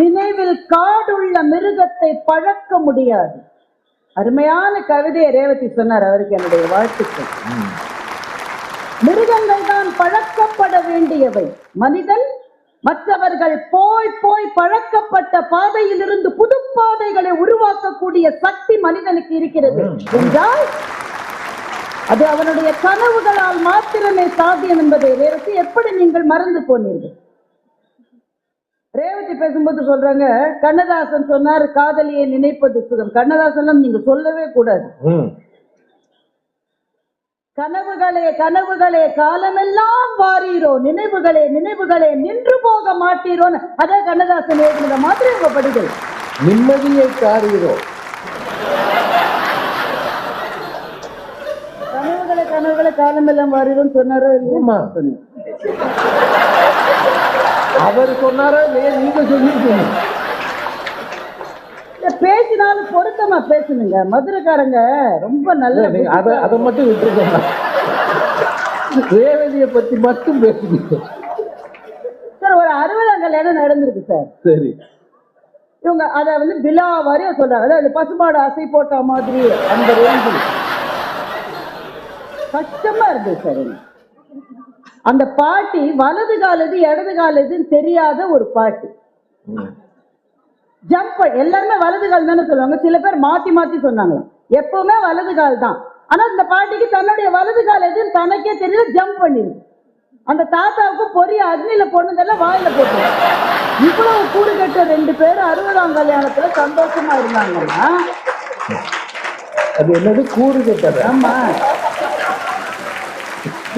நினைவில் காடுள்ள மிருகத்தை பழக்க முடியாது. அருமையான கவிதையை ரேவதி சொன்னார். அவருக்கு என்னுடைய வாழ்த்துக்கள். மிருகங்கள் தான் பழக்கப்பட வேண்டியவை. மனிதன் மற்றவர்கள் போய் போய் பழக்கப்பட்ட பாதையிலிருந்து புது பாதைகளை உருவாக்கக்கூடிய சக்தி மனிதனுக்கு இருக்கிறது என்றால் அது அவனுடைய கனவுகளால் மாத்திரமே சாத்தியம் என்பதை ரேவதி எப்படி நீங்கள் மறந்து போனீர்கள்? ரேவதி பேசும்போது சொல்றாங்க, கண்ணதாசன் சொன்னார் காதலியை நினைப்பது சுகம். கண்ணதாசன் நீங்க சொல்லவே கூடாது. கனவுகளே கனவுகளே காலமெல்லாம் வாரீரோ, நினைவுகளே நினைவுகளே நின்று போக மாட்டீரோன்னு அதே கண்ணதாசன் எழுதுகிற மாதிரி உங்க படிகள். நிம்மதியை காரீரோ. கனவுகளே கனவுகளே காலமெல்லாம் வாரீரோன்னு சொன்னாரோ இல்லையா? அவர் சொன்னாரோ இல்லையா? நீங்க சொல்லிருக்கீங்க. பேசினாலும் பொருத்தமா பேசணுங்க. மதுரைக்காரங்க ரொம்ப நல்ல. அதை மட்டும் விட்டுருக்கோங்க. ரேவதியை பத்தி மட்டும் பேசுங்க சார். ஒரு 60ஆம் கல்யாணம் நடந்திருக்கு சார். சரி. இவங்க அத விழா வாரியா சொல்றாங்க. அதாவது பசுமாடு அசை போட்ட மாதிரி அந்த ரேஞ்சில் கஷ்டமா இருந்தது சார். அந்த பாட்டி வலது காலது இடது காலதுன்னு தெரியாத ஒரு பாட்டு. ஜம்ப் எல்லாருமே வலது கால் தானே சொல்லுவாங்க. சில பேர் மாத்தி மாத்தி சொன்னாங்க. எப்பவுமே வலது கால் தான். ஆனா இந்த பாட்டிக்கு தன்னுடைய வலது கால் எதுன்னு தனக்கே தெரியல, ஜம்ப் பண்ணிருக்கு. அந்த தாத்தாவுக்கு பொரிய அக்னியில போனதெல்லாம் வாயில போட்டு. இவ்வளவு கூறு கட்ட 2 பேரும் 60ஆம் கல்யாணத்துல சந்தோஷமா இருந்தாங்கன்னா அது என்னது கூறு கட்டது? ஆமா,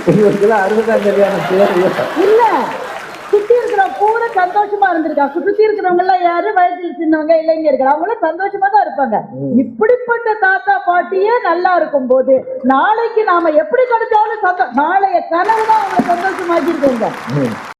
60ஆம் கல்யாணம் இல்ல. சுத்தி இருக்கிற பூரா சந்தோஷமா இருந்திருக்காங்க. சுத்தி இருக்கிறவங்க எல்லாம் யாரு? வயதில் சின்னவங்க, இளைஞர்கள். அவங்களும் சந்தோஷமா தான் இருப்பாங்க. இப்படிப்பட்ட தாத்தா பாட்டியே நல்லா இருக்கும் போது நாளைக்கு நாம எப்படி கிடைச்சாலும் நாளைய கனவு தான் அவங்க சந்தோஷமாக்கி இருக்கோங்க.